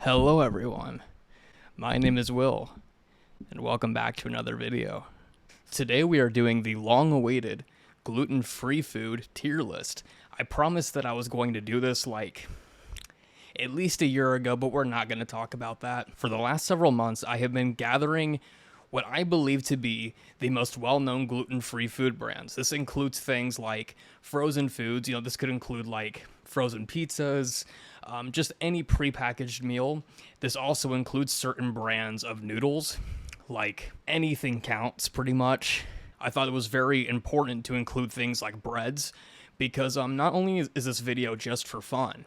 Hello everyone, my name is Will, and welcome back to another video. Today we are doing the long-awaited gluten-free food tier list. I promised that I was going to do this like at least a year ago, but we're not going to talk about that. For the last several months, I have been gathering what I believe to be the most well-known gluten-free food brands. This includes things like frozen foods. This could include like frozen pizzas, just any prepackaged meal. This also includes certain brands of noodles, like anything counts pretty much. I thought it was very important to include things like breads because not only is this video just for fun,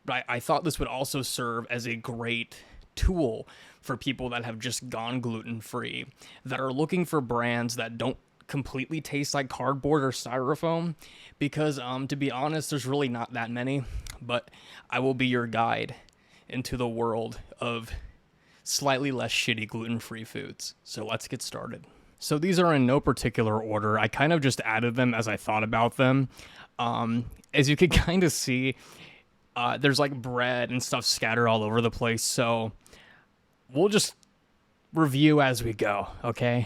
but I thought this would also serve as a great tool for people that have just gone gluten-free, that are looking for brands that don't completely taste like cardboard or styrofoam, because to be honest, there's really not that many, but I will be your guide into the world of slightly less shitty gluten-free foods. So let's get started. So these are in no particular order. I kind of just added them as I thought about them. As you can kind of see, there's like bread and stuff scattered all over the place, so we'll just review as we go, okay?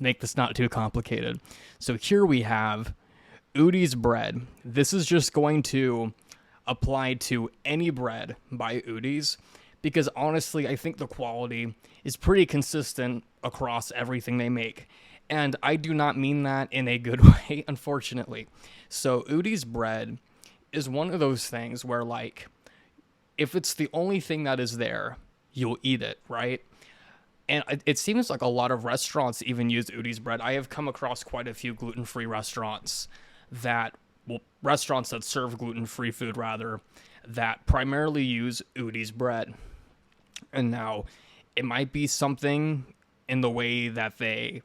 Make this not too complicated. So here we have Udi's bread. This is just going to apply to any bread by Udi's because honestly, I think the quality is pretty consistent across everything they make. And I do not mean that in a good way, unfortunately. So Udi's bread is one of those things where, like, if it's the only thing that is there, you'll eat it, right? And it seems like a lot of restaurants even use Udi's bread. I have come across quite a few gluten-free restaurants restaurants that serve gluten-free food, rather, that primarily use Udi's bread. And now, it might be something in the way that they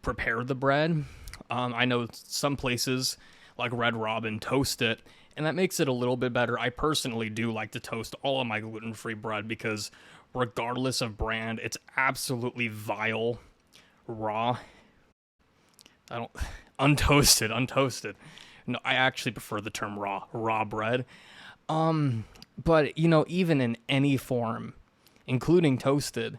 prepare the bread. I know some places, like Red Robin, toast it, and that makes it a little bit better. I personally do like to toast all of my gluten-free bread because regardless of brand, it's absolutely vile raw. Untoasted. No, I actually prefer the term raw bread. But even in any form, including toasted,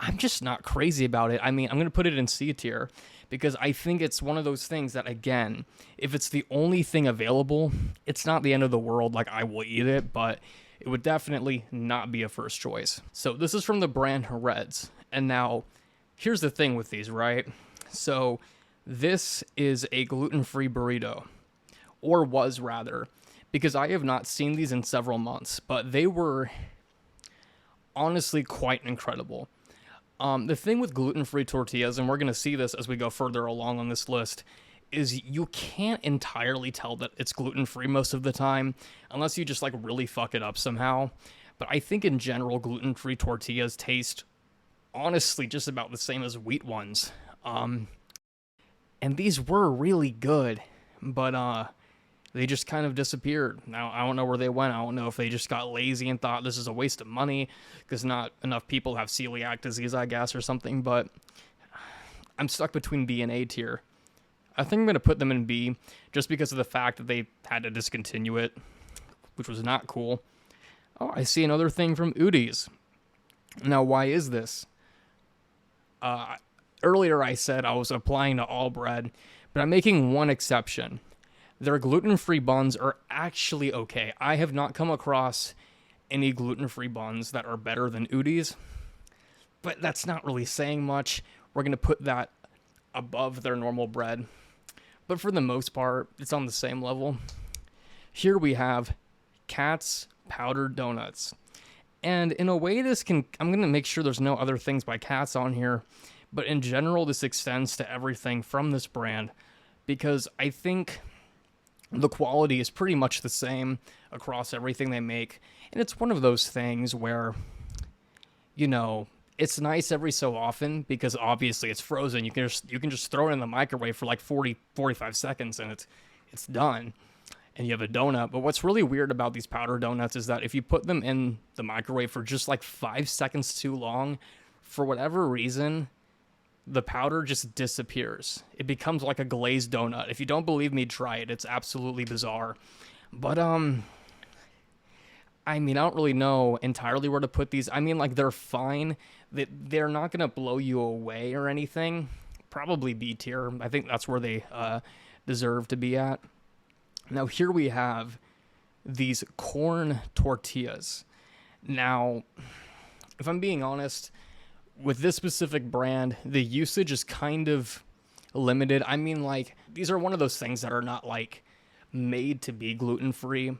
I'm just not crazy about it. I mean, I'm going to put it in C tier because I think it's one of those things that, again, if it's the only thing available, it's not the end of the world. Like, I will eat it, but it would definitely not be a first choice. So this is from the brand Reds. And now, here's the thing with these, right? So this is a gluten-free burrito, or was rather, because I have not seen these in several months, but they were honestly quite incredible. The thing with gluten-free tortillas, and we're going to see this as we go further along on this list, is you can't entirely tell that it's gluten-free most of the time, unless you just like really fuck it up somehow. But I think in general, gluten-free tortillas taste honestly just about the same as wheat ones. And these were really good, but they just kind of disappeared. Now, I don't know where they went. I don't know if they just got lazy and thought this is a waste of money because not enough people have celiac disease, I guess, or something, but I'm stuck between B and A tier. I think I'm going to put them in B just because of the fact that they had to discontinue it, which was not cool. Oh, I see another thing from Udi's. Now, why is this? Earlier I said I was applying to all bread, but I'm making one exception. Their gluten-free buns are actually okay. I have not come across any gluten-free buns that are better than Udi's, but that's not really saying much. We're going to put that above their normal bread, but for the most part, it's on the same level. Here we have Katz powdered donuts. And in a way, I'm going to make sure there's no other things by Katz on here, but in general, this extends to everything from this brand because I think the quality is pretty much the same across everything they make. And it's one of those things where, it's nice every so often because obviously it's frozen. You can just throw it in the microwave for like 45 seconds and it's done. And you have a donut. But what's really weird about these powder donuts is that if you put them in the microwave for just like 5 seconds too long, for whatever reason, the powder just disappears. It becomes like a glazed donut. If you don't believe me, try it. It's absolutely bizarre. But I mean, I don't really know entirely where to put these. I mean, like, they're fine. They're not going to blow you away or anything. Probably B tier. I think that's where they deserve to be at. Now, here we have these corn tortillas. Now, if I'm being honest, with this specific brand, the usage is kind of limited. I mean, like, these are one of those things that are not, like, made to be gluten-free,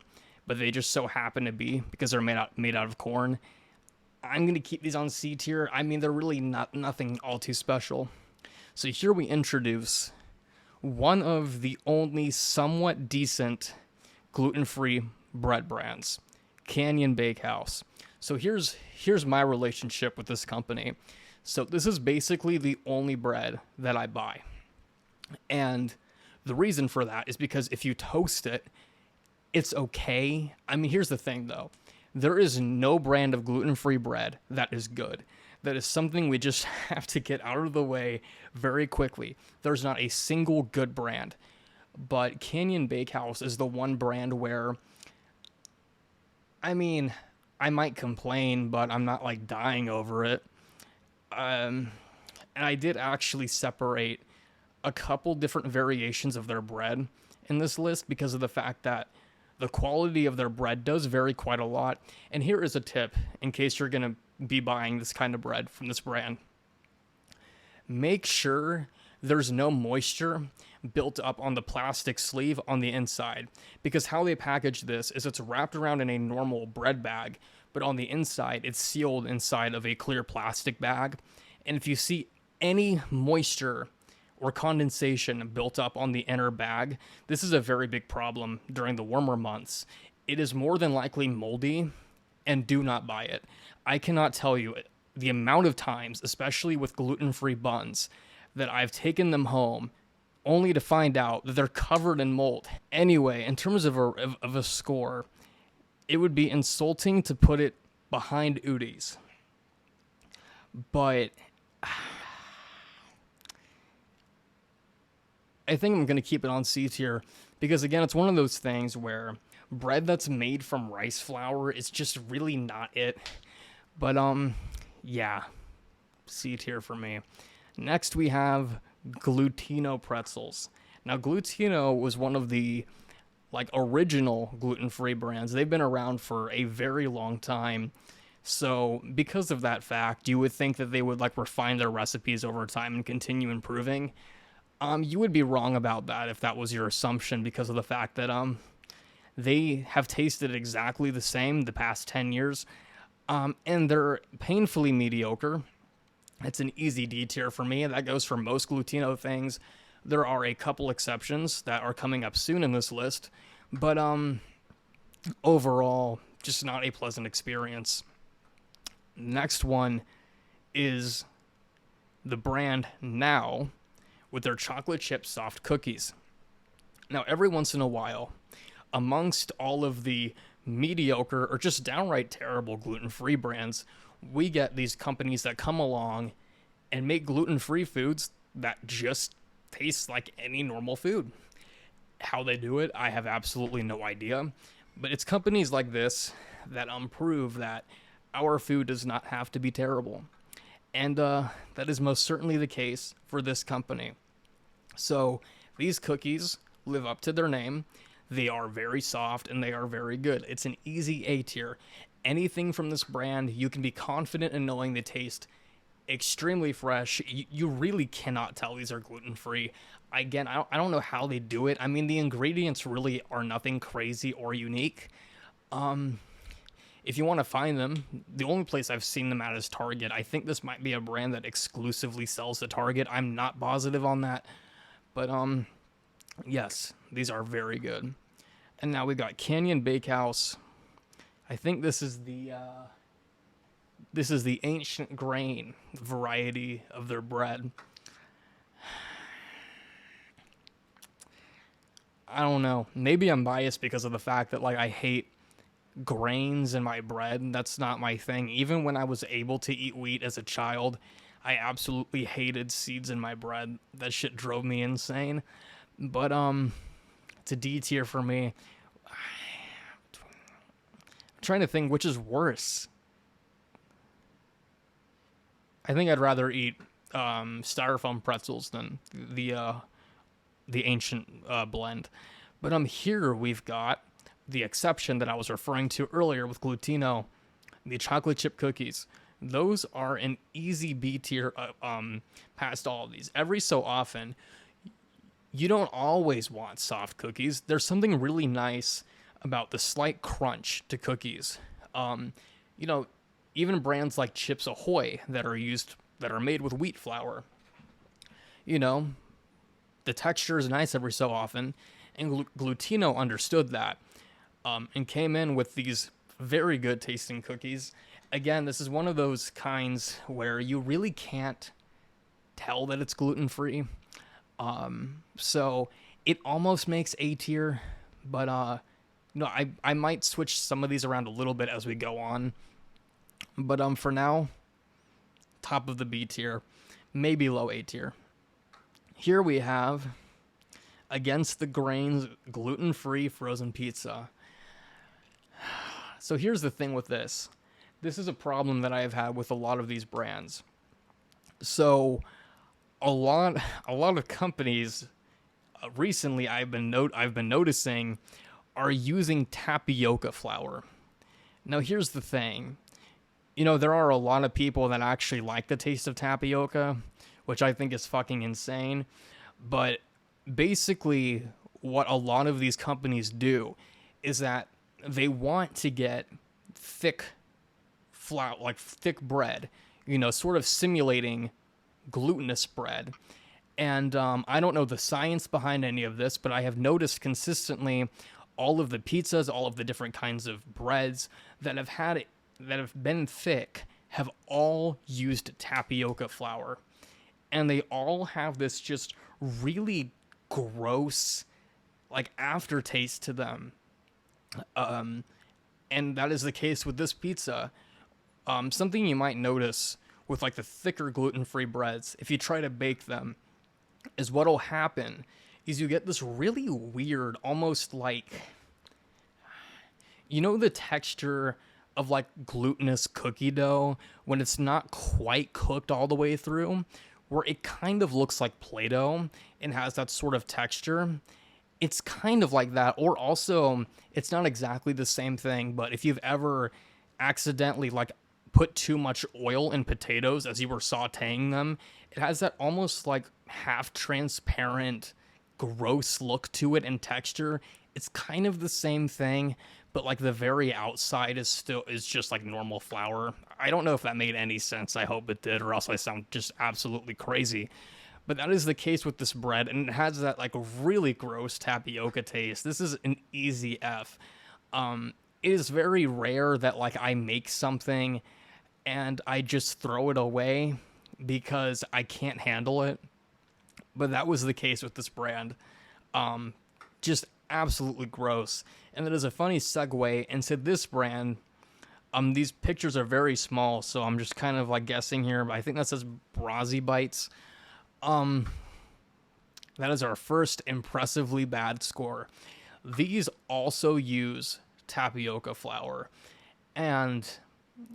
but they just so happen to be because they're made out of corn. I'm going to keep these on C tier. I mean, they're really nothing all too special. So here we introduce one of the only somewhat decent gluten-free bread brands, Canyon Bakehouse. So here's my relationship with this company. So this is basically the only bread that I buy. And the reason for that is because if you toast it, it's okay. I mean, here's the thing though. There is no brand of gluten-free bread that is good. That is something we just have to get out of the way very quickly. There's not a single good brand. But Canyon Bakehouse is the one brand where, I mean, I might complain, but I'm not like dying over it. And I did actually separate a couple different variations of their bread in this list because of the fact that the quality of their bread does vary quite a lot. And here is a tip in case you're going to be buying this kind of bread from this brand. Make sure there's no moisture built up on the plastic sleeve on the inside, because how they package this is it's wrapped around in a normal bread bag, but on the inside it's sealed inside of a clear plastic bag. And if you see any moisture or condensation built up on the inner bag, this is a very big problem during the warmer months. It is more than likely moldy, and do not buy it. I cannot tell you the amount of times, especially with gluten-free buns, that I've taken them home only to find out that they're covered in mold. Anyway, in terms of a score, it would be insulting to put it behind Udi's. But I think I'm going to keep it on C tier because, again, it's one of those things where bread that's made from rice flour is just really not it. But, yeah, C tier for me. Next, we have Glutino pretzels. Now, Glutino was one of the original gluten-free brands. They've been around for a very long time. So because of that fact, you would think that they would refine their recipes over time and continue improving. You would be wrong about that if that was your assumption, because of the fact that they have tasted exactly the same the past 10 years. And they're painfully mediocre. It's an easy D tier for me, and that goes for most Glutino things. There are a couple exceptions that are coming up soon in this list, but overall, just not a pleasant experience. Next one is the brand Now with their chocolate chip soft cookies. Now, every once in a while, amongst all of the mediocre or just downright terrible gluten-free brands, we get these companies that come along and make gluten-free foods that just taste like any normal food. How they do it, I have absolutely no idea. But it's companies like this that prove that our food does not have to be terrible. And that is most certainly the case for this company. So these cookies live up to their name. They are very soft and they are very good. It's an easy A tier. Anything from this brand, you can be confident in knowing they taste extremely fresh. You really cannot tell these are gluten-free. Again, I don't know how they do it. I mean, the ingredients really are nothing crazy or unique. If you want to find them, the only place I've seen them at is Target. I think this might be a brand that exclusively sells to Target. I'm not positive on that. But, yes, these are very good. And now we got Canyon Bakehouse. I think this is the ancient grain variety of their bread. I don't know. Maybe I'm biased because of the fact that I hate grains in my bread. That's not my thing. Even when I was able to eat wheat as a child, I absolutely hated seeds in my bread. That shit drove me insane. But it's a D tier for me. I'm trying to think which is worse. I think I'd rather eat styrofoam pretzels than the ancient blend. But here we've got the exception that I was referring to earlier with Glutino, the chocolate chip cookies. Those are an easy B tier past all of these. Every so often, you don't always want soft cookies. There's something really nice about the slight crunch to cookies. You know, even brands like Chips Ahoy that are made with wheat flour. You know, the texture is nice every so often, and Glutino understood that and came in with these very good tasting cookies. Again, this is one of those kinds where you really can't tell that it's gluten-free. So it almost makes A tier, but no, I might switch some of these around a little bit as we go on. But for now, top of the B tier, maybe low A tier. Here we have Against the Grains gluten-free frozen pizza. So here's the thing with this. This is a problem that I have had with a lot of these brands. So a lot of companies recently I've been noticing are using tapioca flour. Now here's the thing. You know, there are a lot of people that actually like the taste of tapioca, which I think is fucking insane. But basically what a lot of these companies do is that they want to get thick flour, like thick bread, you know, sort of simulating glutinous bread. And I don't know the science behind any of this, but I have noticed consistently all of the pizzas, all of the different kinds of breads that have been thick have all used tapioca flour. And they all have this just really gross, like, aftertaste to them. And that is the case with this pizza. Something you might notice with, like, the thicker gluten-free breads, if you try to bake them, is what'll happen is you get this really weird, almost like, you know, the texture of like glutinous cookie dough when it's not quite cooked all the way through, where it kind of looks like Play-Doh and has that sort of texture. It's kind of like that. Or also, it's not exactly the same thing, but if you've ever accidentally like put too much oil in potatoes as you were sauteing them, it has that almost like half transparent, gross look to it and texture. It's kind of the same thing, but like the very outside is just like normal flour. I don't know if that made any sense. I hope it did, or else I sound just absolutely crazy. But that is the case with this bread, and it has that like really gross tapioca taste. This is an easy F. It is very rare that like I make something and I just throw it away because I can't handle it. But that was the case with this brand. Just absolutely gross. And that is a funny segue into this brand. These pictures are very small, so I'm just kind of like guessing here, but I think that says Brazzi Bites. That is our first impressively bad score. These also use tapioca flour, and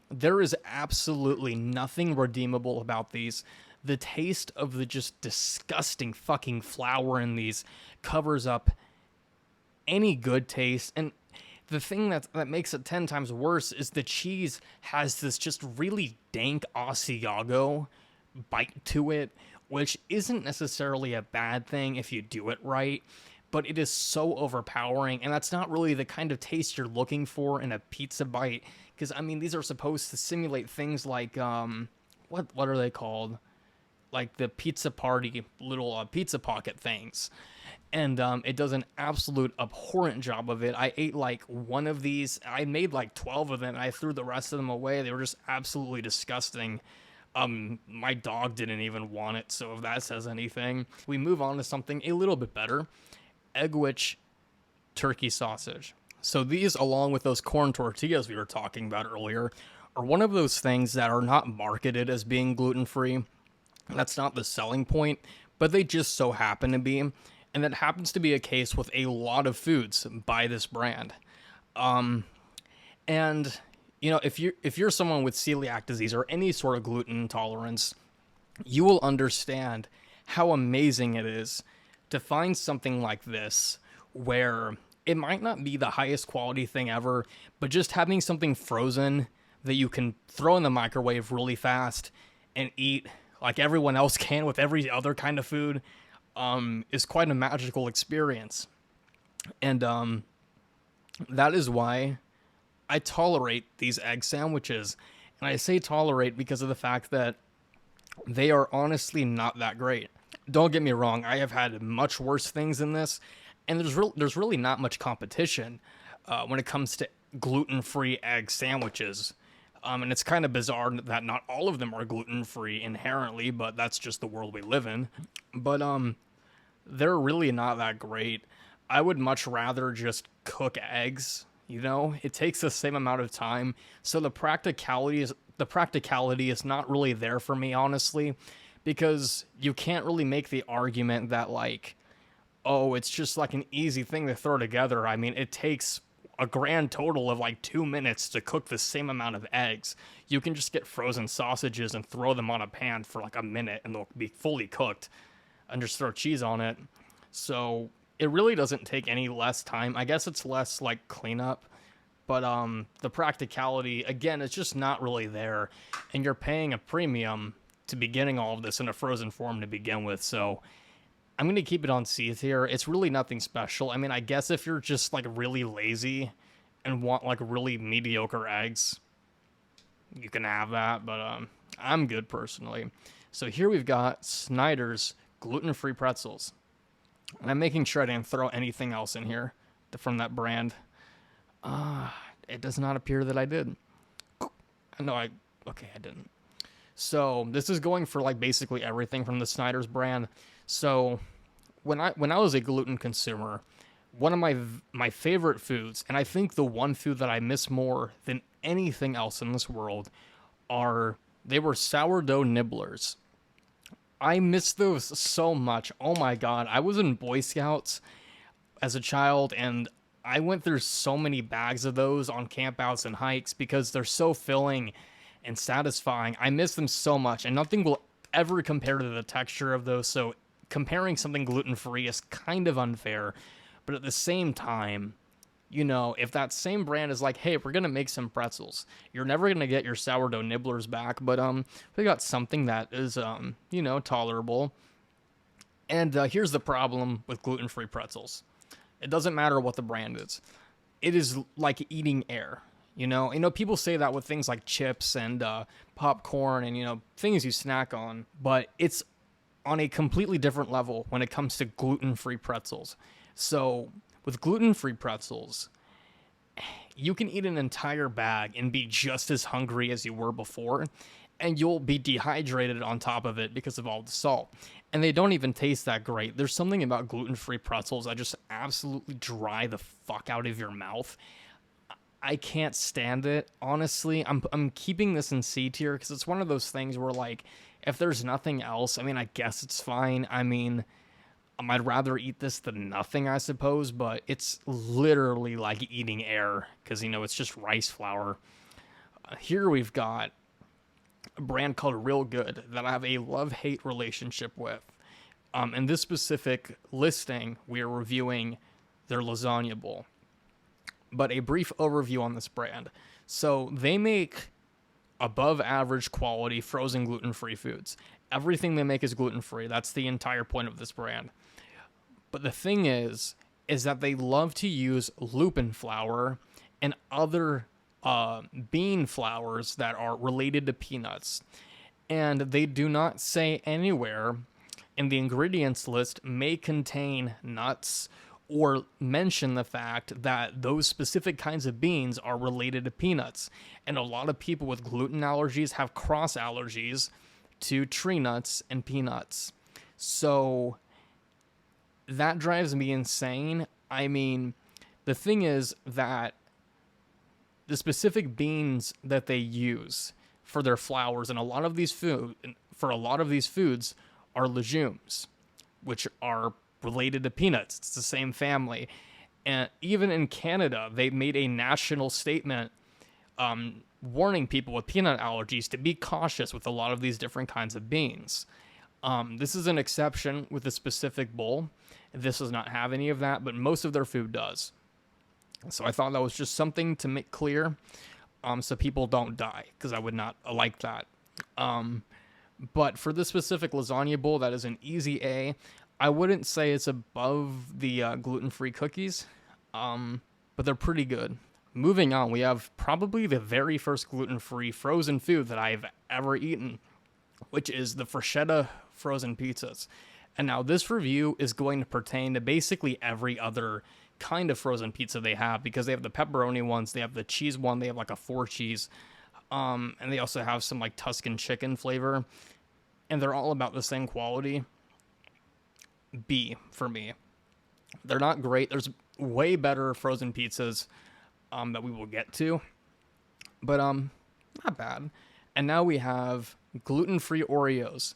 there is absolutely nothing redeemable about these. The taste of the just disgusting fucking flour in these covers up any good taste. And the thing that makes it 10 times worse is the cheese has this just really dank Asiago bite to it, which isn't necessarily a bad thing if you do it right, but it is so overpowering, and that's not really the kind of taste you're looking for in a pizza bite, because, I mean, these are supposed to simulate things like, what are they called? Like the pizza party little pizza pocket things. And it does an absolute abhorrent job of it. I ate like one of these. I made like 12 of them, and I threw the rest of them away. They were just absolutely disgusting. My dog didn't even want it, so if that says anything. We move on to something a little bit better. Egg-Wich turkey sausage. So these, along with those corn tortillas we were talking about earlier, are one of those things that are not marketed as being gluten-free. That's not the selling point, but they just so happen to be. And that happens to be a case with a lot of foods by this brand. And if you're someone with celiac disease or any sort of gluten intolerance, you will understand how amazing it is to find something like this where it might not be the highest quality thing ever, but just having something frozen that you can throw in the microwave really fast and eat like everyone else can with every other kind of food is quite a magical experience. And that is why I tolerate these egg sandwiches. And I say tolerate because of the fact that they are honestly not that great. Don't get me wrong, I have had much worse things than this, and there's really not much competition when it comes to gluten-free egg sandwiches. And it's kind of bizarre that not all of them are gluten-free inherently, but that's just the world we live in. But they're really not that great. I would much rather just cook eggs. It takes the same amount of time, so the practicality is not really there for me, honestly, because you can't really make the argument that like, oh, it's just like an easy thing to throw together. I mean, it takes a grand total of like 2 minutes to cook the same amount of eggs. You can just get frozen sausages and throw them on a pan for like a minute and they'll be fully cooked and just throw cheese on it. So it really doesn't take any less time. I guess it's less like cleanup, but the practicality again is just not really there, and you're paying a premium to be getting all of this in a frozen form to begin with. So I'm gonna keep it on C tier. It's really nothing special. I mean, I guess if you're just like really lazy and want like really mediocre eggs, you can have that, but I'm good personally. So here we've got Snyder's gluten-free pretzels. And I'm making sure I didn't throw anything else in here from that brand. It does not appear that I did. No, I didn't. So this is going for like basically everything from the Snyder's brand. So when I was a gluten consumer, one of my favorite foods, and I think the one food that I miss more than anything else in this world, they were sourdough nibblers. I miss those so much. Oh my god, I was in Boy Scouts as a child, and I went through so many bags of those on campouts and hikes because they're so filling and satisfying. I miss them so much, and nothing will ever compare to the texture of those. So comparing something gluten-free is kind of unfair, but at the same time, if that same brand is like, hey, we're gonna make some pretzels, you're never gonna get your sourdough nibblers back, but we got something that is tolerable. And here's the problem with gluten-free pretzels. It doesn't matter what the brand is. It is like eating air. People say that with things like chips and popcorn and things you snack on, but it's on a completely different level when it comes to gluten-free pretzels. So with gluten-free pretzels, you can eat an entire bag and be just as hungry as you were before, and you'll be dehydrated on top of it because of all the salt. And they don't even taste that great. There's something about gluten-free pretzels that just absolutely dry the fuck out of your mouth. I can't stand it, honestly. I'm keeping this in C tier because it's one of those things where, like, if there's nothing else, I mean, I guess it's fine. I mean, I'd rather eat this than nothing, I suppose, but it's literally like eating air because, it's just rice flour. Here we've got a brand called Real Good that I have a love-hate relationship with. In this specific listing, we are reviewing their lasagna bowl. But a brief overview on this brand. So they make above average quality frozen gluten-free foods. Everything they make is gluten-free. That's the entire point of this brand. But the thing is that they love to use lupin flour and other bean flours that are related to peanuts. And they do not say anywhere in the ingredients list may contain nuts or mention the fact that those specific kinds of beans are related to peanuts. And a lot of people with gluten allergies have cross allergies to tree nuts and peanuts. So that drives me insane. I mean, the thing is that the specific beans that they use for their flours and a lot of these foods are legumes, which are related to peanuts. It's the same family. And even in Canada, they made a national statement warning people with peanut allergies to be cautious with a lot of these different kinds of beans. This is an exception with a specific bowl. This does not have any of that, but most of their food does. So I thought that was just something to make clear, so people don't die, because I would not like that. But for this specific lasagna bowl, that is an easy A. I wouldn't say it's above the gluten-free cookies, but they're pretty good. Moving on, we have probably the very first gluten-free frozen food that I've ever eaten, which is the Freschetta frozen pizzas. And now this review is going to pertain to basically every other kind of frozen pizza they have, because they have the pepperoni ones, they have the cheese one, they have like a 4-cheese, and they also have some like Tuscan chicken flavor, and they're all about the same quality. B for me. They're not great. There's way better frozen pizzas that we will get to, but not bad. And now we have gluten-free Oreos.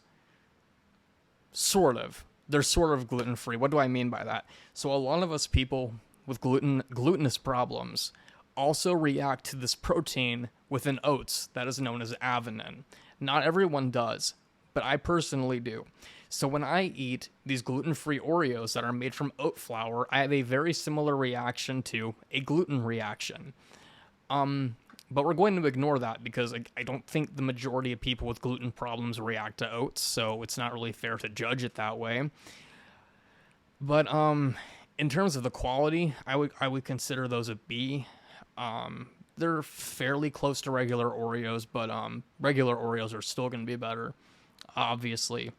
Sort of. They're sort of gluten-free. What do I mean by that? So a lot of us people with glutinous problems also react to this protein within oats that is known as avenin. Not everyone does, but I personally do. So when I eat these gluten-free Oreos that are made from oat flour, I have a very similar reaction to a gluten reaction. But we're going to ignore that because I don't think the majority of people with gluten problems react to oats, so it's not really fair to judge it that way. But in terms of the quality, I would consider those a B. They're fairly close to regular Oreos, but regular Oreos are still going to be better, obviously.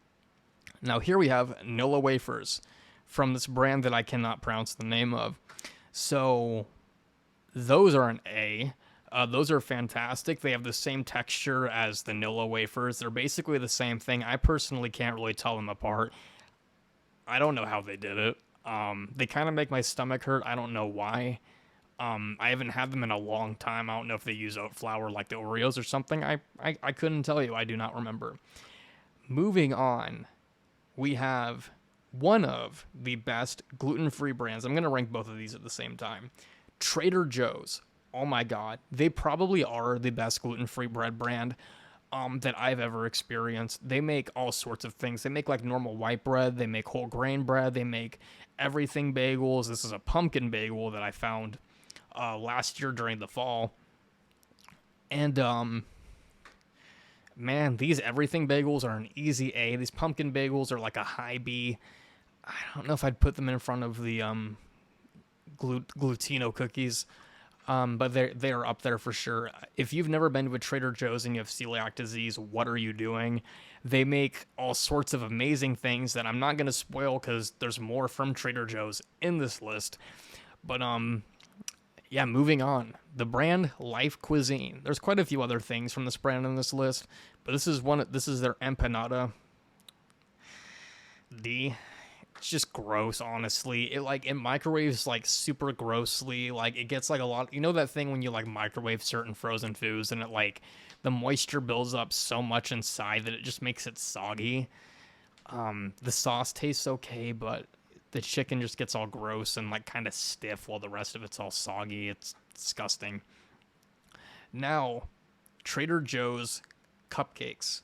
Now here we have Nilla wafers from this brand that I cannot pronounce the name of. So those are an A. Those are fantastic. They have the same texture as the Nilla wafers. They're basically the same thing. I personally can't really tell them apart. I don't know how they did it. They kind of make my stomach hurt. I don't know why. I haven't had them in a long time. I don't know if they use oat flour like the Oreos or something. I couldn't tell you. I do not remember. Moving on, we have one of the best gluten-free brands. I'm going to rank both of these at the same time. Trader Joe's. Oh my God. They probably are the best gluten-free bread brand that I've ever experienced. They make all sorts of things. They make like normal white bread. They make whole grain bread. They make everything bagels. This is a pumpkin bagel that I found last year during the fall. And man, these everything bagels are an easy A. These pumpkin bagels are like a high B. I don't know if I'd put them in front of the Glutino cookies. But they're up there for sure. If you've never been to a Trader Joe's and you have celiac disease, what are you doing? They make all sorts of amazing things that I'm not going to spoil because there's more from Trader Joe's in this list. But yeah, moving on. The brand Life Cuisine. There's quite a few other things from this brand in this list, but this is their empanada. D. It's just gross, honestly. It microwaves like super grossly. Like it gets like a lot. You know that thing when you like microwave certain frozen foods and it like the moisture builds up so much inside that it just makes it soggy. The sauce tastes okay, but the chicken just gets all gross and like kind of stiff while the rest of it's all soggy. It's disgusting. Now, Trader Joe's cupcakes.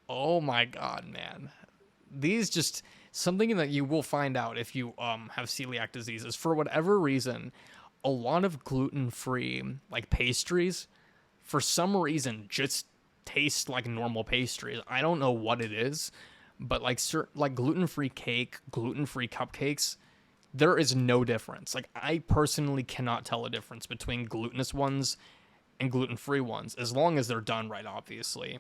Oh my God, man. These just... Something that you will find out if you have celiac disease is, for whatever reason, a lot of gluten-free like pastries, for some reason, just taste like normal pastries. I don't know what it is, but like gluten-free cake, gluten-free cupcakes, there is no difference. Like I personally cannot tell a difference between glutinous ones and gluten-free ones, as long as they're done right, obviously.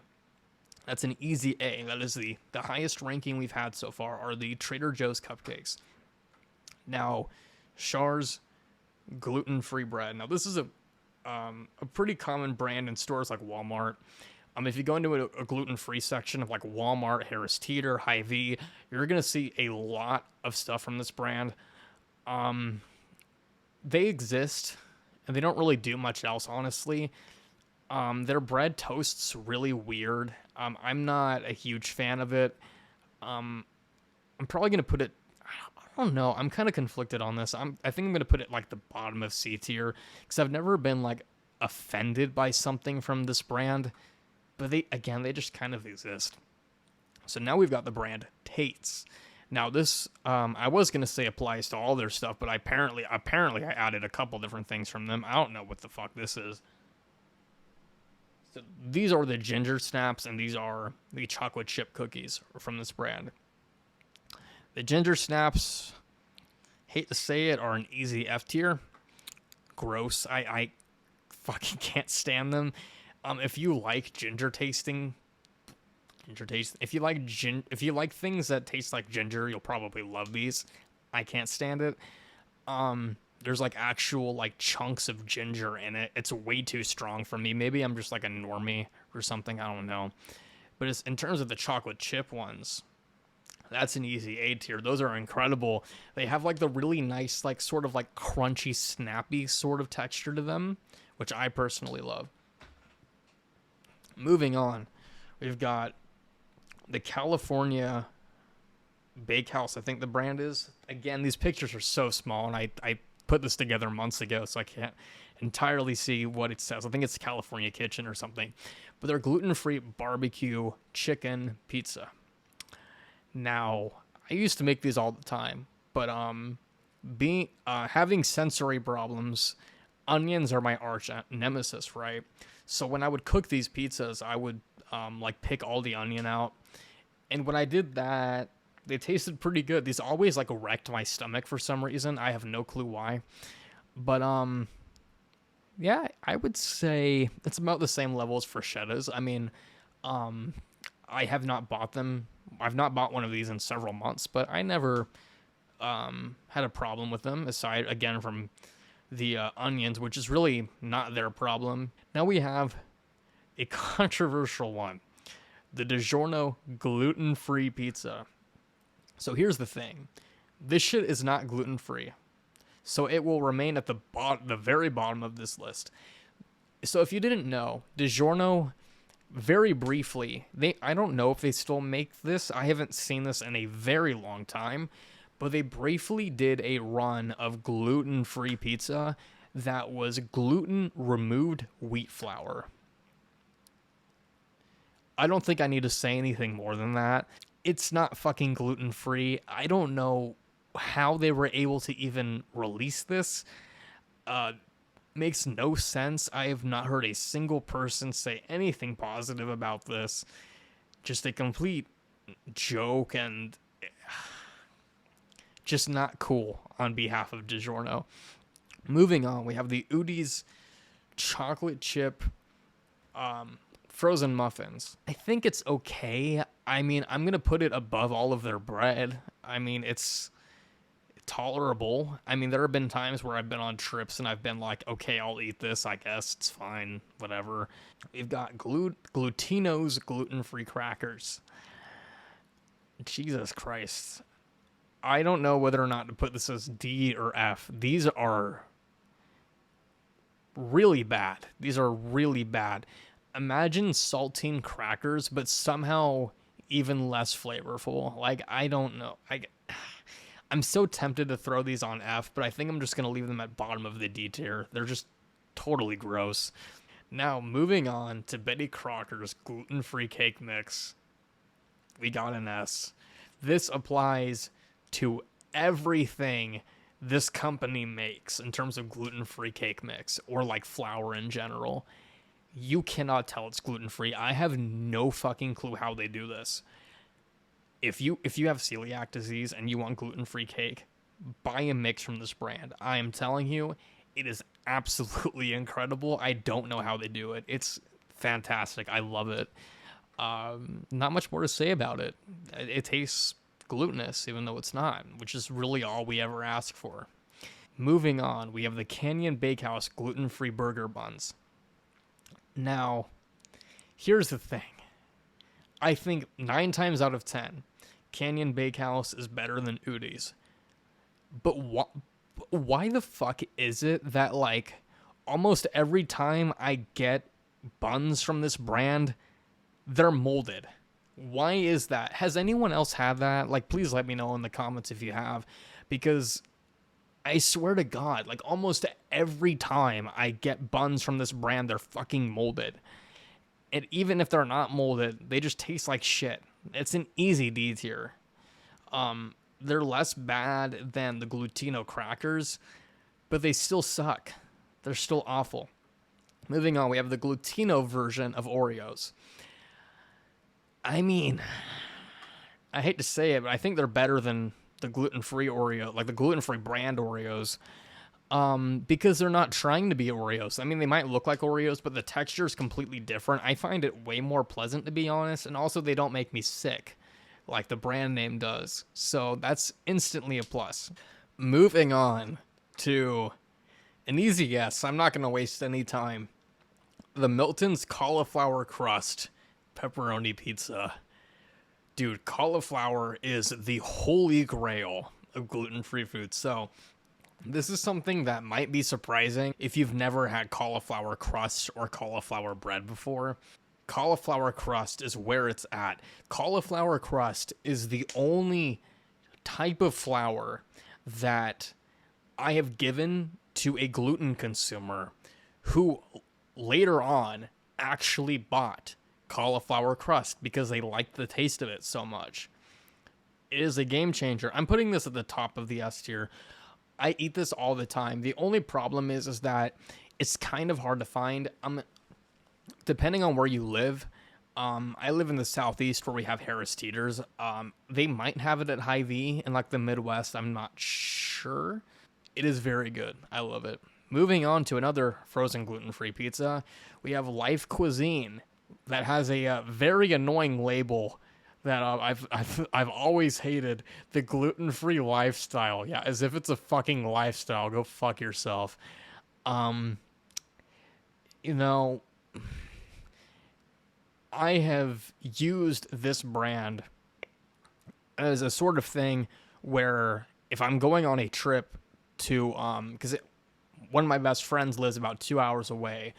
That's an easy A. That is the highest ranking we've had so far are the Trader Joe's cupcakes. Now, Char's gluten-free bread. Now, this is a pretty common brand in stores like Walmart. If you go into a gluten-free section of like Walmart, Harris Teeter, Hy-Vee, you're going to see a lot of stuff from this brand. They exist, and they don't really do much else, honestly. Their bread toasts really weird. I'm not a huge fan of it. I'm probably going to put it... I don't know. I'm kind of conflicted on this. I think I'm going to put it like the bottom of C tier because I've never been like offended by something from this brand, but they just kind of exist. So now we've got the brand Tate's. Now this, I was gonna say applies to all their stuff, but apparently I added a couple different things from them. I don't know what the fuck this is. So these are the ginger snaps, and these are the chocolate chip cookies from this brand. The ginger snaps, hate to say it, are an easy F tier. Gross. I fucking can't stand them. If you like if you like things that taste like ginger, you'll probably love these. I can't stand it. There's like actual like chunks of ginger in it. It's way too strong for me. Maybe I'm just like a normie or something. I don't know. But it's, in terms of the chocolate chip ones, that's an easy A tier. Those are incredible. They have like the really nice, like sort of like crunchy, snappy sort of texture to them, which I personally love. Moving on, we've got the California Bakehouse, I think the brand is. Again, these pictures are so small, and I put this together months ago, so I can't entirely see what it says. I think it's California Kitchen or something. But they're gluten-free barbecue chicken pizza. Now, I used to make these all the time, but having sensory problems, onions are my arch nemesis, right? So when I would cook these pizzas, I would like pick all the onion out. And when I did that, they tasted pretty good. These always like wrecked my stomach for some reason. I have no clue why. But yeah, I would say it's about the same level as Freschettas. I mean, I have not bought them. I've not bought one of these in several months, but I never had a problem with them, aside again from the onions, which is really not their problem. Now we have a controversial one, the DiGiorno gluten-free pizza. So here's the thing. This shit is not gluten-free. So it will remain at the very bottom of this list. So if you didn't know, DiGiorno, very briefly, I don't know if they still make this. I haven't seen this in a very long time. But they briefly did a run of gluten-free pizza that was gluten-removed wheat flour. I don't think I need to say anything more than that. It's not fucking gluten-free. I don't know how they were able to even release this. Makes no sense. I have not heard a single person say anything positive about this. Just a complete joke and just not cool on behalf of DiGiorno. Moving on, we have the Udi's chocolate chip frozen muffins. I think it's okay. I mean, I'm going to put it above all of their bread. I mean, it's tolerable. I mean, there have been times where I've been on trips and I've been like, okay, I'll eat this. I guess it's fine. Whatever. We've got Glutino's gluten-free crackers. Jesus Christ. I don't know whether or not to put this as D or F. These are really bad. These are really bad. Imagine saltine crackers, but somehow even less flavorful. Like, I don't know. I'm so tempted to throw these on F, but I think I'm just going to leave them at bottom of the D tier. They're just totally gross. Now, moving on to Betty Crocker's gluten-free cake mix. We got an S. This applies to everything this company makes in terms of gluten-free cake mix or like flour in general. You cannot tell it's gluten-free. I have no fucking clue how they do this. If you have celiac disease and you want gluten-free cake, buy a mix from this brand. I am telling you, it is absolutely incredible. I don't know how they do it. It's fantastic. I love it. Not much more to say about it. It tastes glutinous, even though it's not, which is really all we ever ask for. Moving on, we have the Canyon Bakehouse gluten-free burger buns. Now, here's the thing. I think 9 times out of 10, Canyon Bakehouse is better than Udi's. But why the fuck is it that, like, almost every time I get buns from this brand, they're molded? Why is that? Has anyone else had that? Like, please let me know in the comments if you have. Because I swear to God, like almost every time I get buns from this brand, they're fucking molded. And even if they're not molded, they just taste like shit. It's an easy D tier. They're less bad than the Glutino crackers, but they still suck. They're still awful. Moving on, we have the Glutino version of Oreos. I mean, I hate to say it, but I think they're better than the gluten-free Oreo, like the gluten-free brand Oreos, because they're not trying to be Oreos. I mean, they might look like Oreos, but the texture is completely different. I find it way more pleasant, to be honest, and also they don't make me sick like the brand name does. So that's instantly a plus. Moving on to an easy guess. I'm not going to waste any time. The Milton's cauliflower crust pepperoni pizza. Dude, cauliflower is the holy grail of gluten-free food. So this is something that might be surprising if you've never had cauliflower crust or cauliflower bread before. Cauliflower crust is where it's at. Cauliflower crust is the only type of flour that I have given to a gluten consumer who later on actually bought cauliflower crust because they liked the taste of it so much. It is a game changer. I'm putting this at the top of the S tier. I eat this all the time. The only problem is that it's kind of hard to find. Depending on where you live, I live in the southeast where we have Harris Teeters. They might have it at Hy-Vee in like the Midwest. I'm not sure. It is very good. I love it. Moving on to another frozen gluten-free pizza, we have Life Cuisine that has a very annoying label that I've always hated, the gluten-free lifestyle. Yeah, as if it's a fucking lifestyle. Go fuck yourself. You know, I have used this brand as a sort of thing where if I'm going on a trip to, because one of my best friends lives about 2 hours away,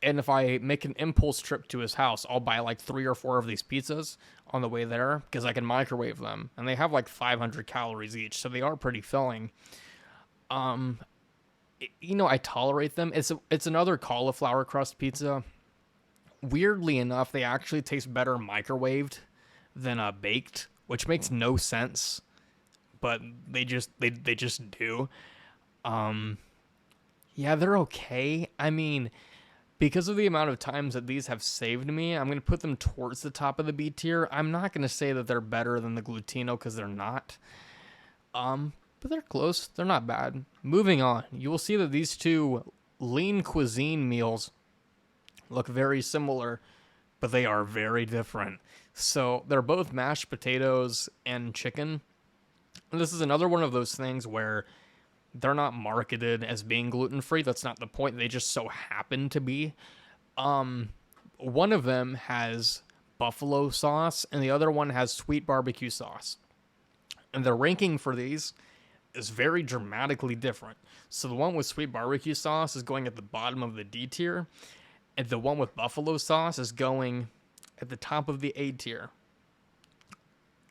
and if I make an impulse trip to his house, I'll buy like 3 or 4 of these pizzas on the way there because I can microwave them, and they have like 500 calories each, so they are pretty filling. I tolerate them. It's another cauliflower crust pizza. Weirdly enough, they actually taste better microwaved than baked, which makes no sense, but they just do. Yeah, they're okay. I mean, because of the amount of times that these have saved me, I'm going to put them towards the top of the B tier. I'm not going to say that they're better than the Glutino because they're not. But they're close. They're not bad. Moving on, you will see that these two lean cuisine meals look very similar, but they are very different. So they're both mashed potatoes and chicken. And this is another one of those things where they're not marketed as being gluten-free. That's not the point. They just so happen to be. One of them has buffalo sauce, and the other one has sweet barbecue sauce. And the ranking for these is very dramatically different. So the one with sweet barbecue sauce is going at the bottom of the D tier, and the one with buffalo sauce is going at the top of the A tier.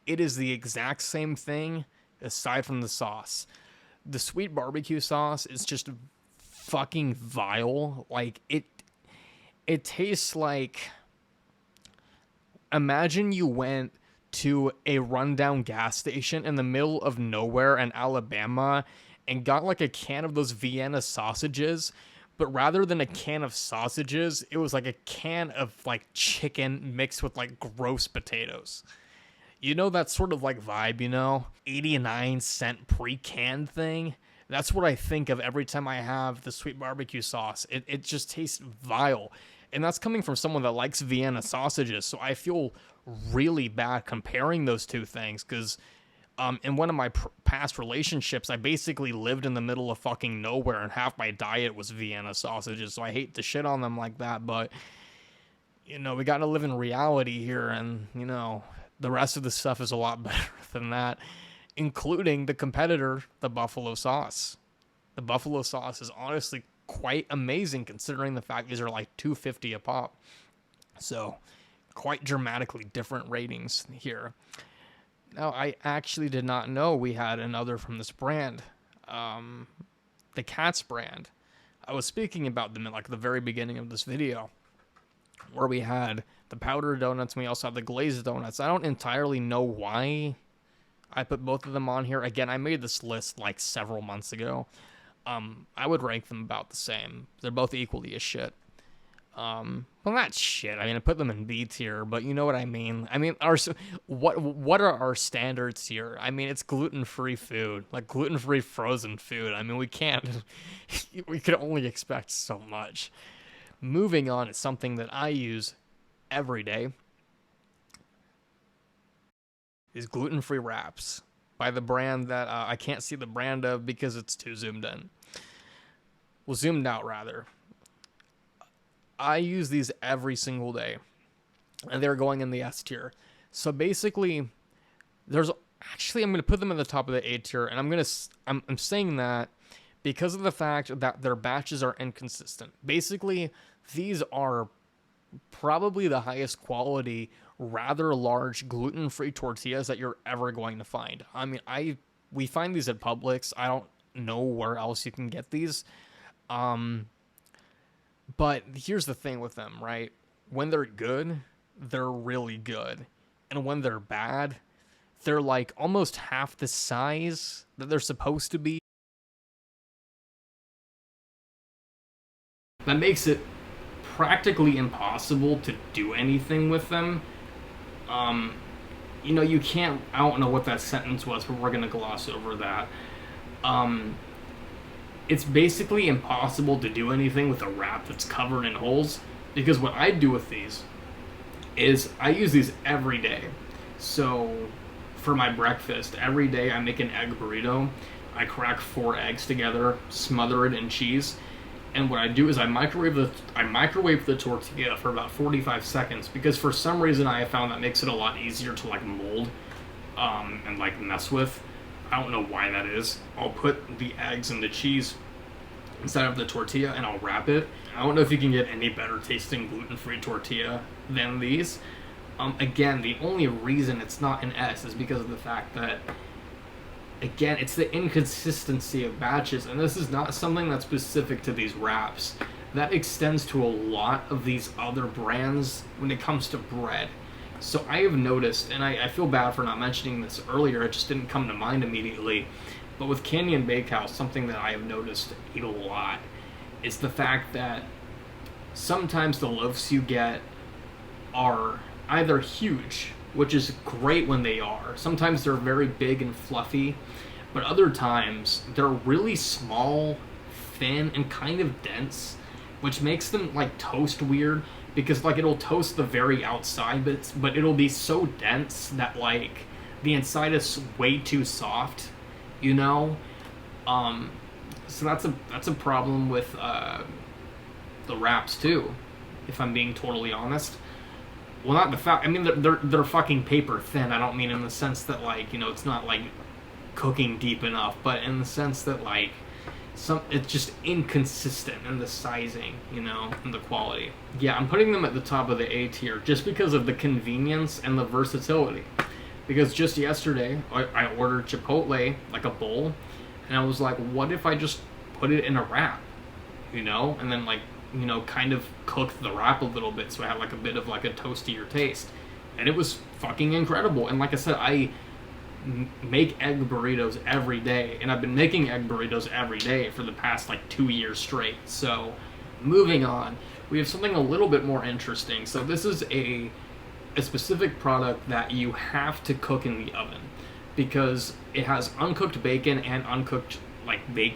It is the exact same thing aside from the sauce. The sweet barbecue sauce is just fucking vile. Like it tastes like, imagine you went to a rundown gas station in the middle of nowhere in Alabama and got like a can of those Vienna sausages, but rather than a can of sausages, it was like a can of like chicken mixed with like gross potatoes. You know, that sort of like vibe, 89-cent pre-canned thing. That's what I think of every time I have the sweet barbecue sauce. It just tastes vile. And that's coming from someone that likes Vienna sausages. So I feel really bad comparing those two things because in one of my past relationships, I basically lived in the middle of fucking nowhere and half my diet was Vienna sausages. So I hate to shit on them like that, but, we got to live in reality here and, the rest of the stuff is a lot better than that, including the competitor, the buffalo sauce. The buffalo sauce is honestly quite amazing considering the fact these are like $2.50 a pop. So quite dramatically different ratings here. Now, I actually did not know we had another from this brand. the Katz brand. I was speaking about them at like the very beginning of this video, where we had the powdered donuts and we also have the glazed donuts. I don't entirely know why I put both of them on here. Again, I made this list like several months ago. I would rank them about the same. They're both equally as shit. Well, not shit. I mean, I put them in B tier, but you know what I mean. I mean, what are our standards here? I mean, it's gluten-free food, like gluten-free frozen food. I mean, we can't. We could only expect so much. Moving on is something that I use every day. Is gluten-free wraps by the brand that I can't see the brand of because it's too zoomed in. Well, zoomed out rather. I use these every single day, and they're going in the S tier. So basically, I'm going to put them in the top of the A tier, and I'm saying that because of the fact that their batches are inconsistent. Basically, these are probably the highest quality, rather large gluten-free tortillas that you're ever going to find. I mean, we find these at Publix. I don't know where else you can get these. But here's the thing with them, right? When they're good, they're really good. And when they're bad, they're like almost half the size that they're supposed to be. That makes it practically impossible to do anything with them. You can't, I don't know what that sentence was, but we're going to gloss over that. It's basically impossible to do anything with a wrap that's covered in holes, because what I do with these is I use these every day. So for my breakfast, every day I make an egg burrito. I crack 4 eggs together, smother it in cheese, and what I do is I microwave the tortilla for about 45 seconds, because for some reason I have found that makes it a lot easier to like mold and like mess with. I don't know why that is. I'll put the eggs and the cheese inside of the tortilla and I'll wrap it. I don't know if you can get any better tasting gluten-free tortilla than these. Again, the only reason it's not an S is because of the fact that, again, it's the inconsistency of batches, and this is not something that's specific to these wraps. That extends to a lot of these other brands when it comes to bread. So I have noticed, and I feel bad for not mentioning this earlier, it just didn't come to mind immediately, but with Canyon Bakehouse, something that I have noticed a lot is the fact that sometimes the loaves you get are either huge, which is great when they are. Sometimes they're very big and fluffy, but other times they're really small, thin, and kind of dense, which makes them like toast weird, because like it'll toast the very outside, but it'll be so dense that like the inside is way too soft, you know. So that's a problem with the wraps too, if I'm being totally honest. Well, not the fact. I mean, they're fucking paper thin. I don't mean in the sense that like, it's not like cooking deep enough, but in the sense that like it's just inconsistent in the sizing, and the quality. Yeah, I'm putting them at the top of the A tier just because of the convenience and the versatility. Because just yesterday, I ordered Chipotle, like a bowl, and I was like, what if I just put it in a wrap, and then like, kind of cook the wrap a little bit so I have like a bit of like a toastier taste. And it was fucking incredible. And like I said, I make egg burritos every day, and I've been making egg burritos every day for the past like 2 years straight. So moving on, we have something a little bit more interesting. So this is a specific product that you have to cook in the oven, because it has uncooked bacon and uncooked like I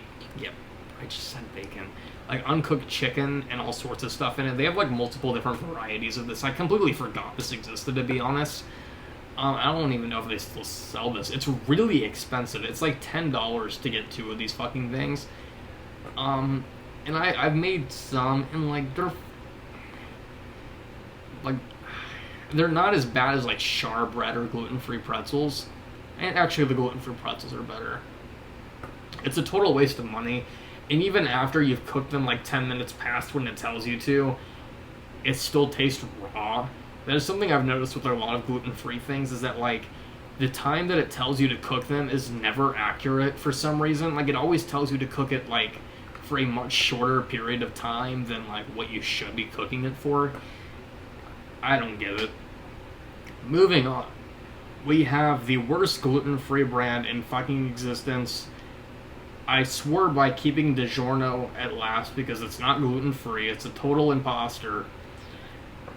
just said bacon, like uncooked chicken and all sorts of stuff in it. They have like multiple different varieties of this. I completely forgot this existed, to be honest. I don't even know if they still sell this. It's really expensive. It's like $10 to get 2 of these fucking things. And I've made some, and like they're not as bad as like char bread or gluten-free pretzels. And actually the gluten-free pretzels are better. It's a total waste of money. And even after you've cooked them like 10 minutes past when it tells you to, it still tastes raw. That is something I've noticed with a lot of gluten-free things, is that like the time that it tells you to cook them is never accurate for some reason. Like, it always tells you to cook it, like, for a much shorter period of time than, like, what you should be cooking it for. I don't get it. Moving on. We have the worst gluten-free brand in fucking existence. I swore by keeping DiGiorno at last because it's not gluten-free. It's a total imposter.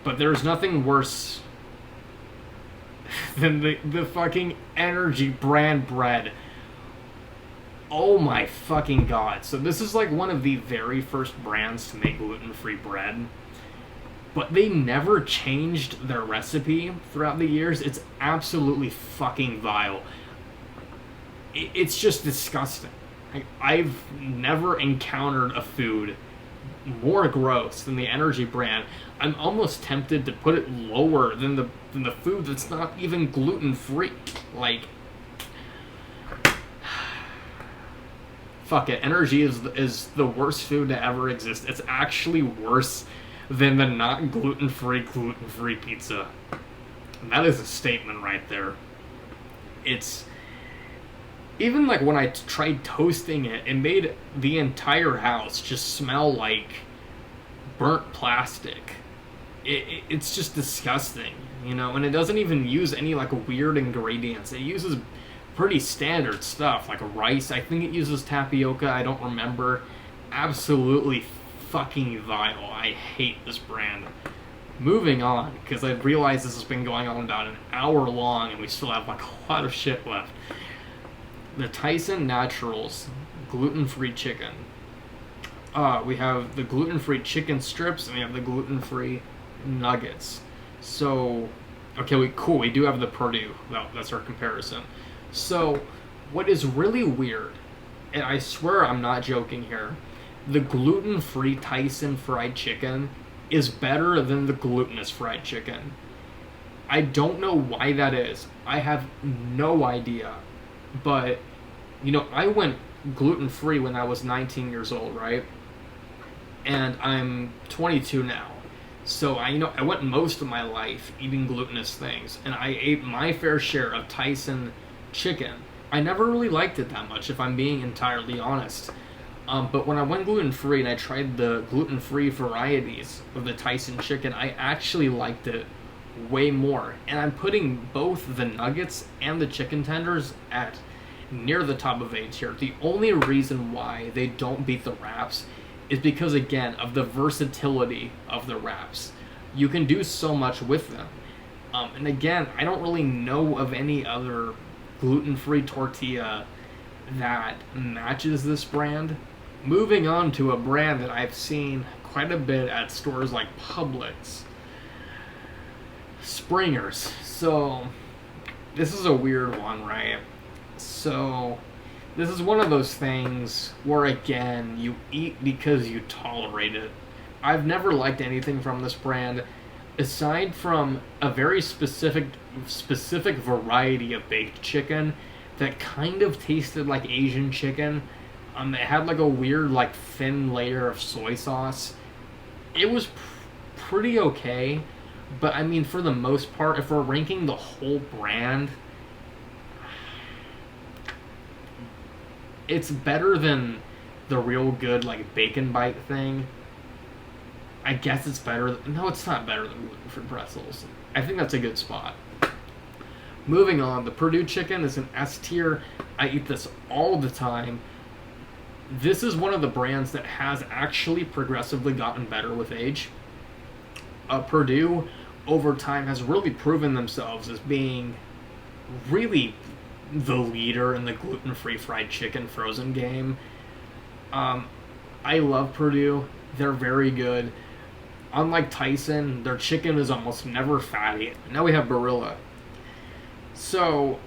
But there's nothing worse than the fucking energy brand bread. Oh my fucking god. So this is like one of the very first brands to make gluten-free bread. But they never changed their recipe throughout the years. It's absolutely fucking vile. It's just disgusting. I've never encountered a food more gross than the energy brand. I'm almost tempted to put it lower than the food that's not even gluten-free. Like, fuck it. Energy is the worst food to ever exist. It's actually worse than the not gluten-free pizza. And that is a statement right there. It's even like when I tried toasting it, it made the entire house just smell like burnt plastic. It's just disgusting, you know, and it doesn't even use any like weird ingredients. It uses pretty standard stuff like rice. I think it uses tapioca. I don't remember. Absolutely fucking vile. I hate this brand. Moving on, because I realize this has been going on about an hour long and we still have like a lot of shit left. The Tyson Naturals gluten-free chicken. We have the gluten-free chicken strips and we have the gluten-free nuggets. So, okay, cool. We do have the Purdue. That's our comparison. So, what is really weird, and I swear I'm not joking here, the gluten-free Tyson fried chicken is better than the glutinous fried chicken. I don't know why that is. I have no idea. But, you know, I went gluten-free when I was 19 years old, right? And I'm 22 now. So, I went most of my life eating glutinous things. And I ate my fair share of Tyson chicken. I never really liked it that much, if I'm being entirely honest. But when I went gluten-free and I tried the gluten-free varieties of the Tyson chicken, I actually liked it way more. And I'm putting both the nuggets and the chicken tenders at near the top of A tier. The only reason why they don't beat the wraps is because, again, of the versatility of the wraps. You can do so much with them. And again, I don't really know of any other gluten-free tortilla that matches this brand. Moving on to a brand that I've seen quite a bit at stores like Publix. Springer's. So, this is a weird one, right? So, this is one of those things where, again, you eat because you tolerate it. I've never liked anything from this brand, aside from a very specific variety of baked chicken that kind of tasted like Asian chicken. It had like a weird, like, thin layer of soy sauce. It was pretty okay, but I mean, for the most part, if we're ranking the whole brand, it's better than the real good, like, bacon bite thing. I guess it's better. No, it's not better than gluten-free pretzels. I think that's a good spot. Moving on, the Purdue chicken is an S tier. I eat this all the time. This is one of the brands that has actually progressively gotten better with age. Purdue, over time, has really proven themselves as being really the leader in the gluten-free fried chicken frozen game. I love Purdue. They're very good. Unlike Tyson, their chicken is almost never fatty. Now we have Barilla. So,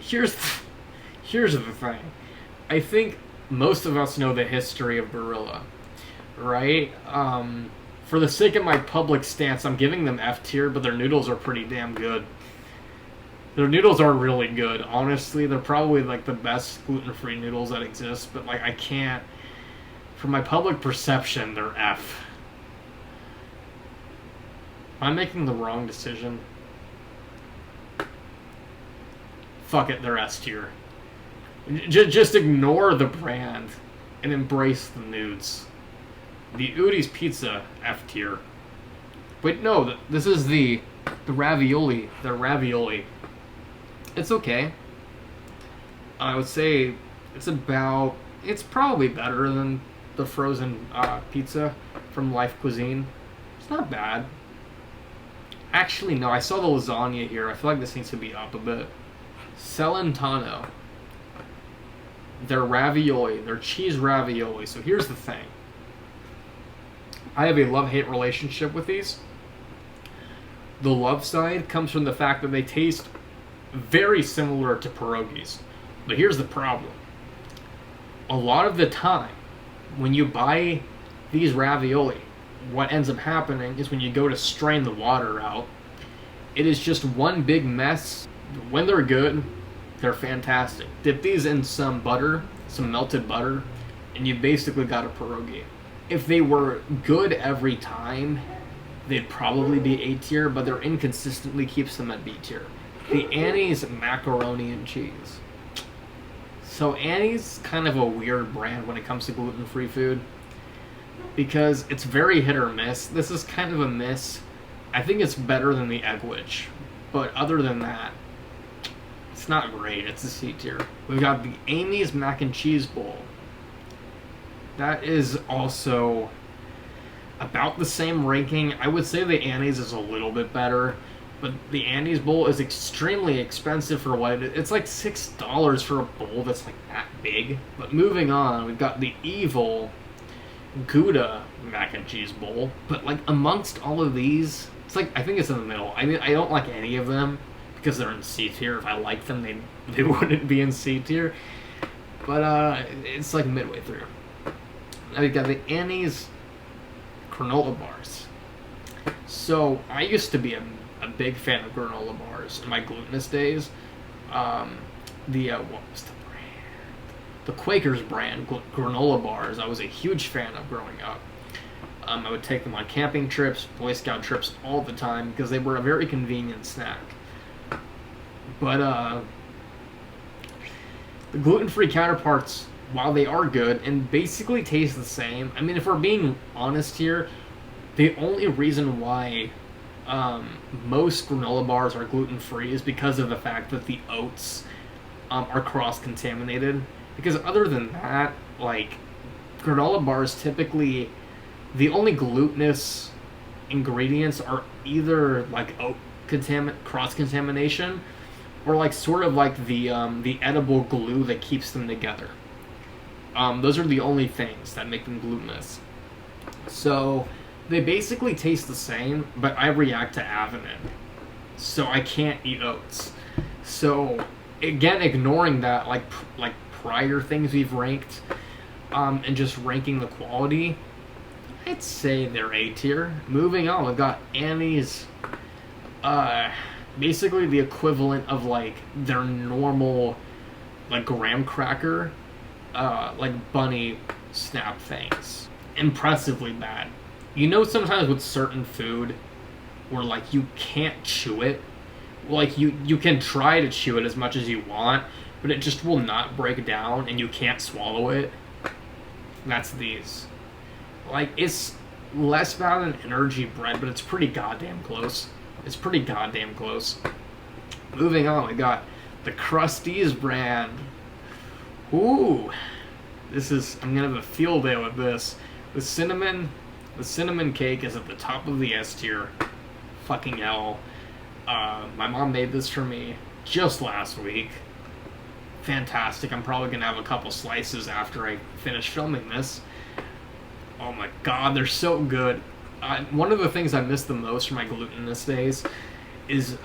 here's the thing. I think most of us know the history of Barilla, right? For the sake of my public stance, I'm giving them F tier, but their noodles are pretty damn good. Their noodles are really good. Honestly, they're probably like the best gluten-free noodles that exist, but like I can't, for my public perception, they're F. Am I making the wrong decision? fuck it, they're S tier. Just ignore the brand and embrace the nudes. The Udi's Pizza, F tier. Wait, no, this is the ravioli. The ravioli. It's okay. I would say it's probably better than the frozen pizza from Life Cuisine. It's not bad. Actually, no, I saw the lasagna here. I feel like this needs to be up a bit. Celentano. Their ravioli, their cheese ravioli. So here's the thing. I have a love-hate relationship with these. The love side comes from the fact that they taste very similar to pierogies. But here's the problem. A lot of the time, when you buy these ravioli, what ends up happening is when you go to strain the water out, it is just one big mess. When they're good, they're fantastic. Dip these in some butter, some melted butter, and you basically got a pierogi. If they were good every time, they'd probably be A tier, but their inconsistently keeps them at B tier. The Annie's macaroni and cheese. So Annie's kind of a weird brand when it comes to gluten-free food because it's very hit or miss. This is kind of a miss. I think it's better than the Egg Witch, but other than that, it's not great. It's a C tier. We've got the Amy's Mac and Cheese Bowl. That is also about the same ranking. I would say the Annie's is a little bit better, but the Annie's bowl is extremely expensive for what it is. It's like $6 for a bowl that's like that big. But moving on, we've got the evil Gouda Mac and Cheese Bowl. But like amongst all of these, it's like, I think it's in the middle. I mean, I don't like any of them because they're in C tier. If I liked them, they wouldn't be in C tier. But it's like midway through. Now we've got the Annie's granola bars. So I used to be a big fan of granola bars in my glutinous days. What was the brand? The Quaker's brand granola bars. I was a huge fan of growing up. I would take them on camping trips, Boy Scout trips all the time because they were a very convenient snack. But the gluten-free counterparts, while they are good and basically taste the same, I mean, if we're being honest here, the only reason why most granola bars are gluten-free is because of the fact that the oats are cross-contaminated. Because other than that, like, granola bars typically, the only glutinous ingredients are either like oat cross-contamination or like sort of like the edible glue that keeps them together. Those are the only things that make them glutinous. So they basically taste the same, but I react to avenine, so I can't eat oats. So again, ignoring that, like prior things we've ranked, and just ranking the quality, I'd say they're A tier. Moving on, we've got Annie's, basically the equivalent of like their normal, like graham cracker, like bunny snap things. Impressively bad. You know, sometimes with certain food where like you can't chew it, like you can try to chew it as much as you want, but it just will not break down and you can't swallow it. That's these. Like, it's less bad than energy bread, but it's pretty goddamn close. It's pretty goddamn close. Moving on, we got the Krusteaz brand. Ooh, I'm gonna have a field day with this. The cinnamon cake is at the top of the S tier. Fucking hell. My mom made this for me just last week. Fantastic. I'm probably gonna have a couple slices after I finish filming this. Oh my god, they're so good. One of the things I miss the most from my glutinous days is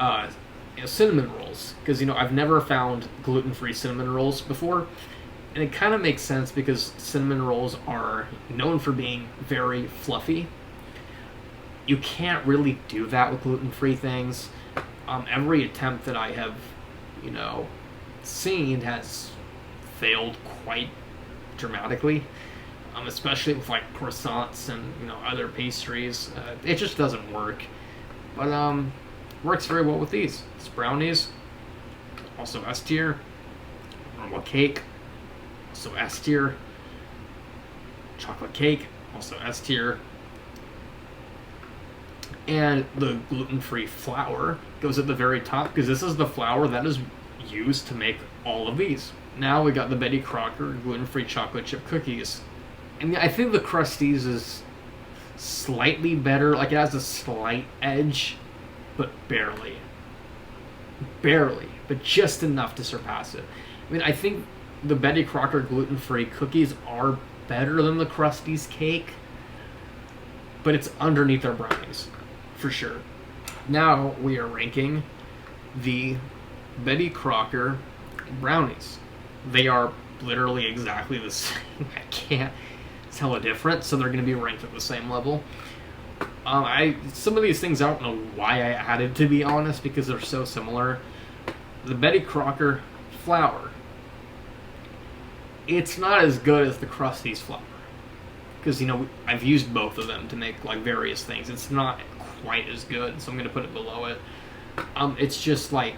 cinnamon rolls. Because, I've never found gluten-free cinnamon rolls before. And it kind of makes sense because cinnamon rolls are known for being very fluffy. You can't really do that with gluten-free things. Every attempt that I have, seen has failed quite dramatically. Especially with like croissants and other pastries. It just doesn't work. But works very well with these. It's brownies. also S tier. Normal cake, also S tier. Chocolate cake, also S tier. And the gluten-free flour goes at the very top because this is the flour that is used to make all of these. Now we got the Betty Crocker gluten-free chocolate chip cookies. And I think the Krusties is slightly better. Like, it has a slight edge, but barely. Barely, but just enough to surpass it. I mean, I think the Betty Crocker gluten-free cookies are better than the Krusties cake, but it's underneath their brownies, for sure. Now we are ranking the Betty Crocker brownies. They are literally exactly the same. I can't tell a difference, so they're going to be ranked at the same level. Some of these things I don't know why I added, to be honest, because they're so similar. The Betty Crocker flour, it's not as good as the Krusteaz flour, because, you know, I've used both of them to make like various things. It's not quite as good, so I'm going to put it below it. It's just like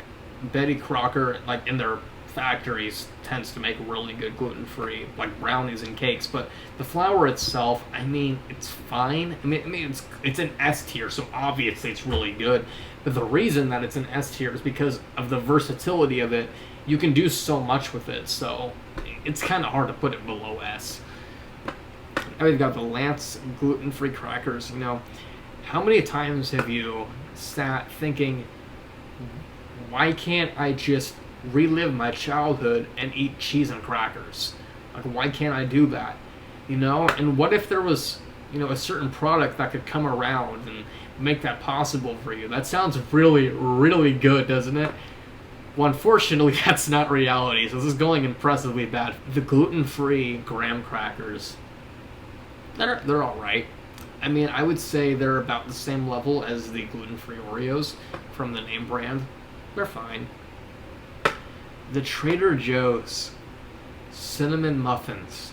Betty Crocker, like in their factories, tends to make really good gluten-free like brownies and cakes, but the flour itself, I mean, it's fine. I mean it's an S tier, so obviously it's really good. But the reason that it's an S tier is because of the versatility of it. You can do so much with it, so it's kind of hard to put it below S. Now we've got the Lance gluten-free crackers. You know, how many times have you sat thinking, why can't I just relive my childhood and eat cheese and crackers? Like, why can't I do that? You know, and what if there was, you know, a certain product that could come around and make that possible for you? That sounds really, really good, doesn't it? Well, unfortunately, that's not reality, so this is going impressively bad. The gluten-free graham crackers, they're alright. I mean, I would say they're about the same level as the gluten-free Oreos from the name brand. They're fine. The Trader Joe's cinnamon muffins,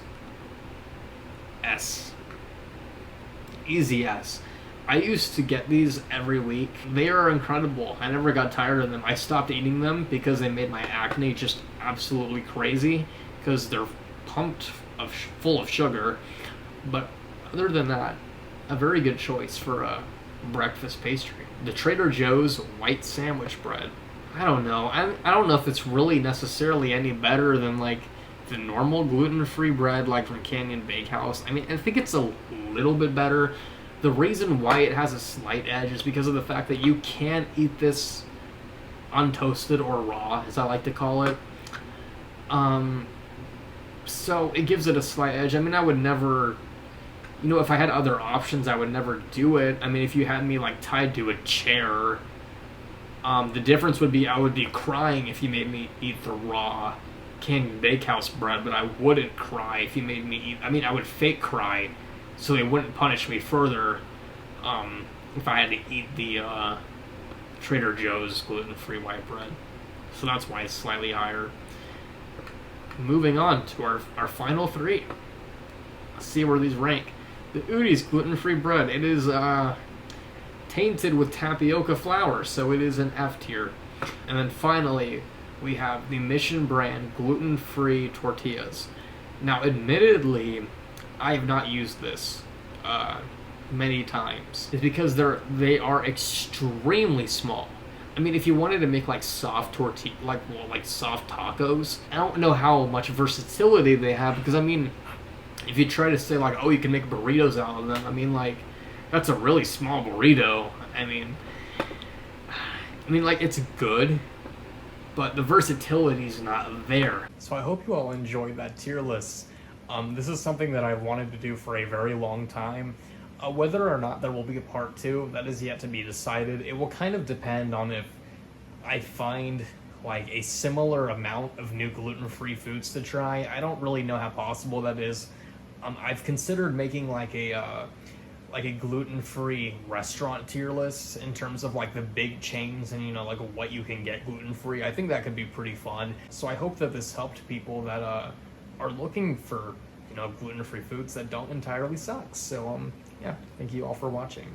S. Easy S. I used to get these every week. They are incredible. I never got tired of them. I stopped eating them because they made my acne just absolutely crazy, because they're full of sugar. But other than that, a very good choice for a breakfast pastry. The Trader Joe's white sandwich bread. I don't know. I don't know if it's really necessarily any better than like the normal gluten-free bread like from Canyon Bakehouse. I mean, I think it's a little bit better. The reason why it has a slight edge is because of the fact that you can eat this untoasted or raw, as I like to call it. So it gives it a slight edge. I mean, I would never, you know, if I had other options, I would never do it. I mean, if you had me like tied to a chair, the difference would be I would be crying if you made me eat the raw Canyon Bakehouse bread, but I wouldn't cry if you made me eat. I mean, I would fake cry, so they wouldn't punish me further if I had to eat the Trader Joe's gluten-free white bread. So that's why it's slightly higher. Moving on to our final three. Let's see where these rank. The Udi's gluten-free bread. It is tainted with tapioca flour, so it is an F tier. And then finally, we have the Mission brand gluten-free tortillas. Now, admittedly, I have not used this many times. It's because they are extremely small. I mean, if you wanted to make like soft tortilla, like soft tacos, I don't know how much versatility they have, because I mean, if you try to say like, oh, you can make burritos out of them, I mean, like, that's a really small burrito. I mean, like, it's good, but the versatility's not there. So I hope you all enjoyed that tier list. This is something that I've wanted to do for a very long time. Whether or not there will be a part 2, that is yet to be decided. It will kind of depend on if I find like a similar amount of new gluten-free foods to try. I don't really know how possible that is. I've considered making like a gluten-free restaurant tier list in terms of like the big chains and, you know, like what you can get gluten-free. I think that could be pretty fun. So I hope that this helped people that are looking for, you know, gluten-free foods that don't entirely suck. So yeah, thank you all for watching.